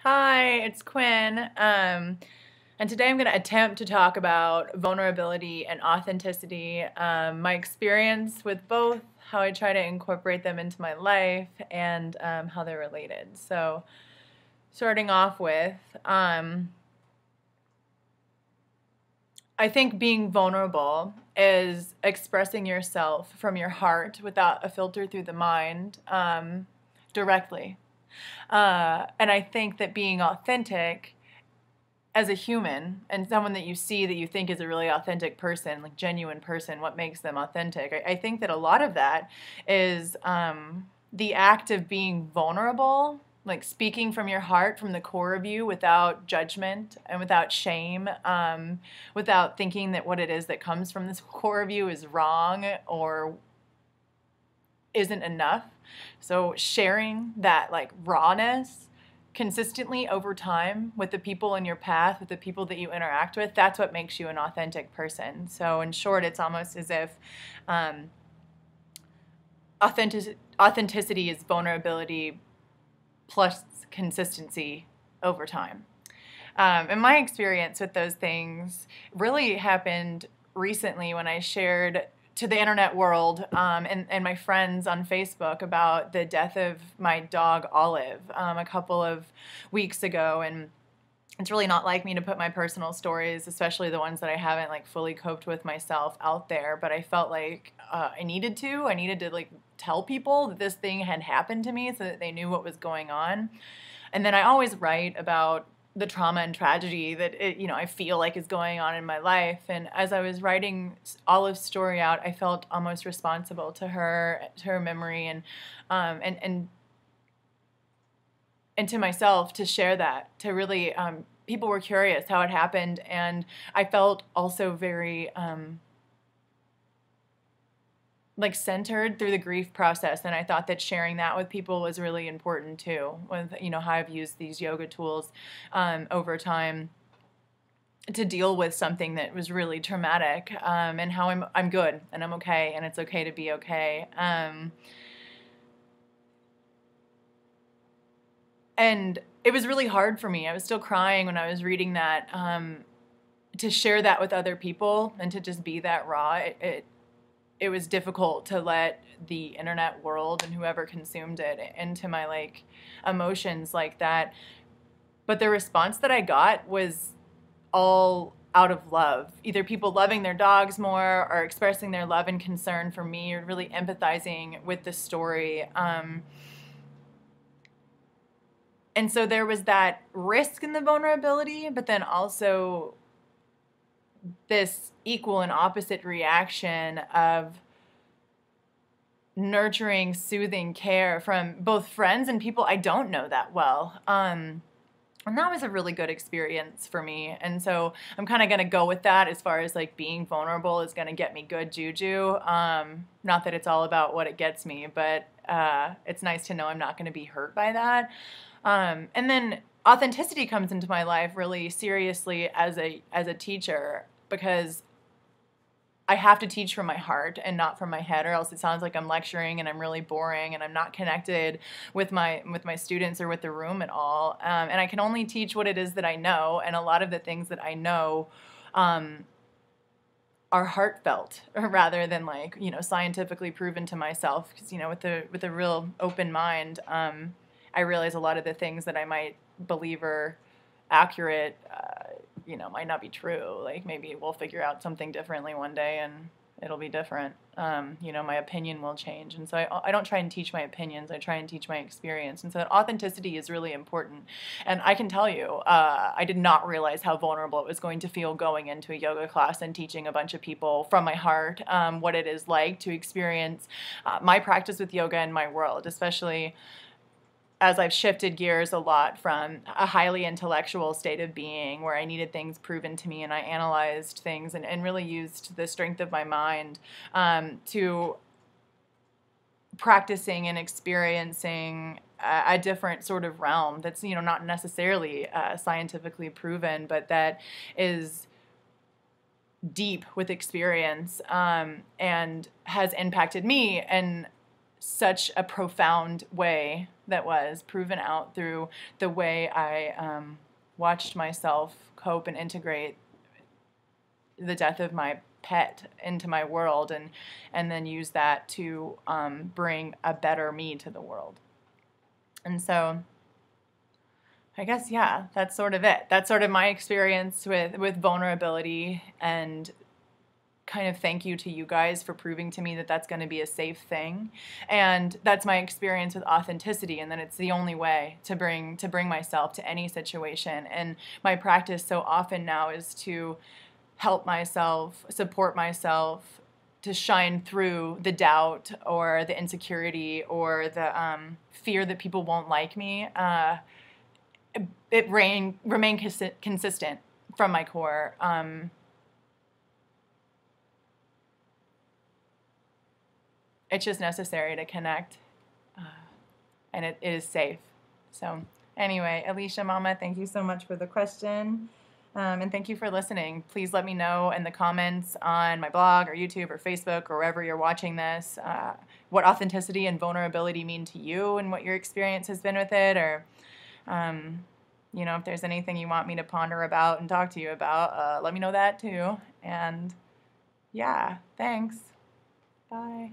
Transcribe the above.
Hi, it's Quinn. And today I'm going to attempt to talk about vulnerability and authenticity, my experience with both, how I try to incorporate them into my life, and how they're related. So, starting off with, I think being vulnerable is expressing yourself from your heart without a filter through the mind, directly. And I think that being authentic as a human and someone that you see that you think is a really authentic person, like genuine person, what makes them authentic? I think that a lot of that is the act of being vulnerable, like speaking from your heart, from the core of you, without judgment and without shame, without thinking that what it is that comes from this core of you is wrong or isn't enough. So sharing that like rawness consistently over time with the people in your path, with the people that you interact with, that's what makes you an authentic person. So in short, it's almost as if authenticity is vulnerability plus consistency over time. And my experience with those things really happened recently when I shared to the internet world and my friends on Facebook about the death of my dog Olive a couple of weeks ago. And it's really not like me to put my personal stories, especially the ones that I haven't like fully coped with myself, out there. But I felt like I needed to like tell people that this thing had happened to me so that they knew what was going on. And then I always write about the trauma and tragedy that I feel like is going on in my life. And as I was writing Olive's story out, I felt almost responsible to her memory, and to myself to share that, to really, people were curious how it happened. And I felt also very, like centered through the grief process. And I thought that sharing that with people was really important too, with, how I've used these yoga tools, over time to deal with something that was really traumatic, and how I'm good and I'm okay. And it's okay to be okay. And it was really hard for me. I was still crying when I was reading that, to share that with other people and to just be that raw. It was difficult to let the internet world and whoever consumed it into my like emotions like that. But the response that I got was all out of love, either people loving their dogs more or expressing their love and concern for me or really empathizing with the story. And so there was that risk in the vulnerability, but then also this equal and opposite reaction of nurturing, soothing care from both friends and people I don't know that well. And that was a really good experience for me. And so I'm kind of going to go with that as far as like being vulnerable is going to get me good juju. Not that it's all about what it gets me, but it's nice to know I'm not going to be hurt by that. And then authenticity comes into my life really seriously as a teacher, because I have to teach from my heart and not from my head, or else it sounds like I'm lecturing and I'm really boring and I'm not connected with my students or with the room at all. And I can only teach what it is that I know, and a lot of the things that I know are heartfelt rather than like scientifically proven to myself. Because with a real open mind, I realize a lot of the things that I might believe are accurate, might not be true. Like maybe we'll figure out something differently one day and it'll be different. My opinion will change. And so I don't try and teach my opinions. I try and teach my experience. And so that authenticity is really important. And I can tell you, I did not realize how vulnerable it was going to feel going into a yoga class and teaching a bunch of people from my heart, what it is like to experience my practice with yoga in my world, especially as I've shifted gears a lot from a highly intellectual state of being where I needed things proven to me and I analyzed things and really used the strength of my mind, to practicing and experiencing a different sort of realm that's, not necessarily scientifically proven, but that is deep with experience, and has impacted me in such a profound way that was proven out through the way I watched myself cope and integrate the death of my pet into my world, and then use that to bring a better me to the world. And so I guess, yeah, that's sort of it. That's sort of my experience with vulnerability, and kind of thank you to you guys for proving to me that that's going to be a safe thing. And that's my experience with authenticity, and that it's the only way to bring myself to any situation. And my practice so often now is to help myself, support myself, to shine through the doubt or the insecurity or the fear that people won't like me. Remain consistent from my core. It's just necessary to connect, and it is safe. So anyway, Alicia Mama, thank you so much for the question. And thank you for listening. Please let me know in the comments on my blog or YouTube or Facebook or wherever you're watching this, what authenticity and vulnerability mean to you and what your experience has been with it, or if there's anything you want me to ponder about and talk to you about, let me know that too. And yeah, thanks. Bye.